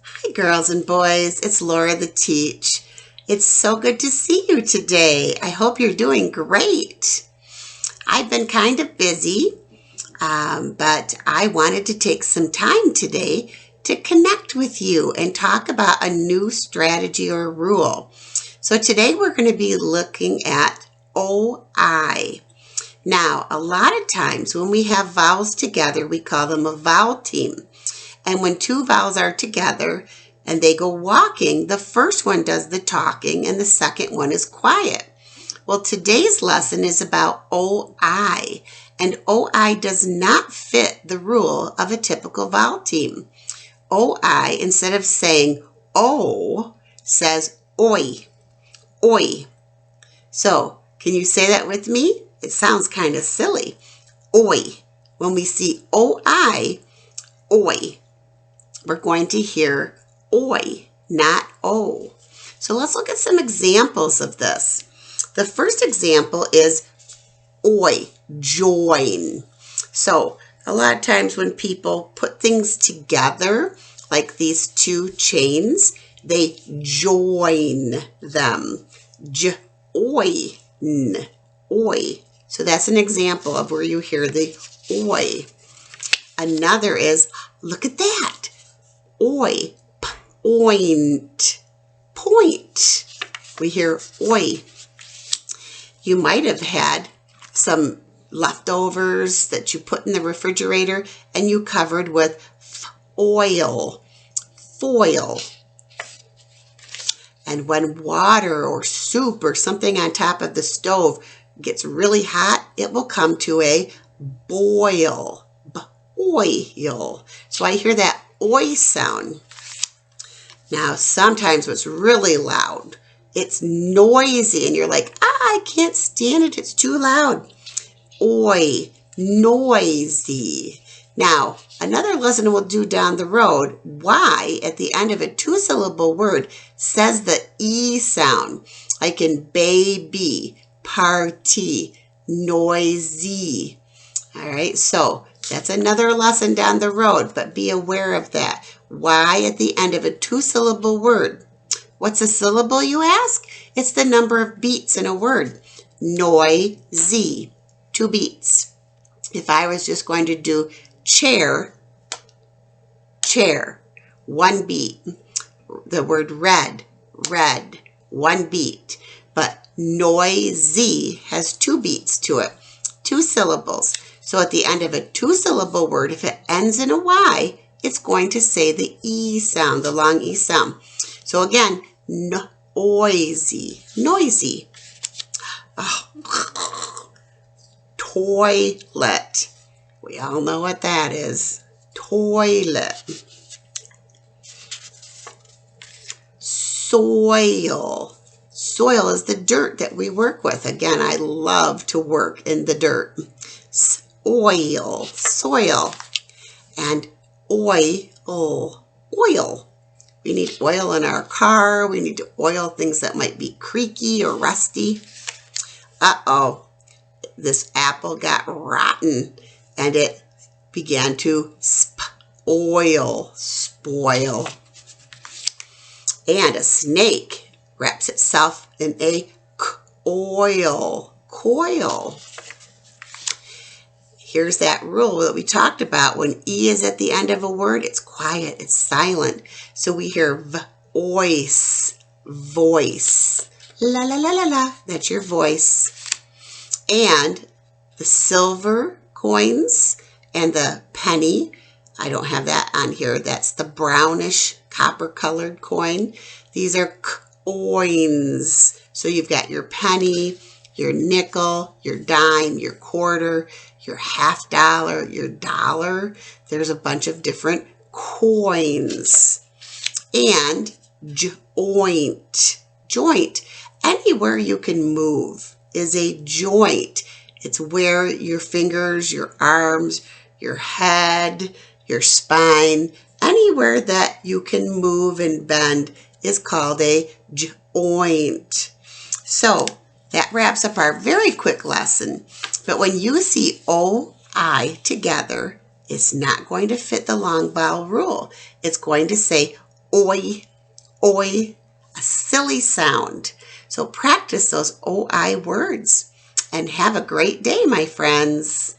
Hi, girls and boys. It's Laura the Teach. It's so good to see you today. I hope you're doing great. I've been kind of busy, but I wanted to take some time today to connect with you and talk about a new strategy or rule. So today we're going to be looking at OI. Now, a lot of times when we have vowels together, we call them a vowel team. And when two vowels are together and they go walking, the first one does the talking and the second one is quiet. Well, today's lesson is about OI, and OI does not fit the rule of a typical vowel team. OI, instead of saying O, says oi, oi. So, can you say that with me? It sounds kind of silly. Oi. When we see OI, oi, we're going to hear oi, not O. So let's look at some examples of this. The first example is oi, join. So a lot of times when people put things together, like these two chains, they join them. Join, oi. So that's an example of where you hear the oi. Another is, look at that. Oi, point, point. We hear oi. You might have had some leftovers that you put in the refrigerator and you covered with oil, foil. And when water or soup or something on top of the stove gets really hot, it will come to a boil, boil. So I hear that oi sound. Now, sometimes what's really loud, it's noisy, and you're like, I can't stand it, it's too loud. Oi, noisy. Now, another lesson we'll do down the road, Y at the end of a two-syllable word says the E sound, like in baby, party, noisy. All right, so that's another lesson down the road, but be aware of that. Y at the end of a two-syllable word. What's a syllable, you ask? It's the number of beats in a word. Noisy, 2 beats. If I was just going to do chair, chair, 1 beat. The word red, red, 1 beat. But noisy has 2 beats to it, 2 syllables. So at the end of a two-syllable word, if it ends in a Y, it's going to say the E sound, the long E sound. So again, noisy, noisy. Oh. Toilet. We all know what that is. Toilet. Soil. Soil is the dirt that we work with. Again, I love to work in the dirt. Oil, soil, and oil, oil. We need oil in our car. We need to oil things that might be creaky or rusty. Uh-oh, this apple got rotten and it began to spoil. And a snake wraps itself in a coil. Here's that rule that we talked about. When E is at the end of a word, it's quiet, it's silent. So we hear voice, voice. La la la la la, that's your voice. And the silver coins and the penny, I don't have that on here. That's the brownish copper colored coin. These are coins. So you've got your penny, your nickel, your dime, your quarter, your $50, your dollar. There's a bunch of different coins. And joint. Joint. Anywhere you can move is a joint. It's where your fingers, your arms, your head, your spine, anywhere that you can move and bend is called a joint. So that wraps up our very quick lesson. But when you see O-I together, it's not going to fit the long vowel rule. It's going to say oi, oi, a silly sound. So practice those OI words and have a great day, my friends.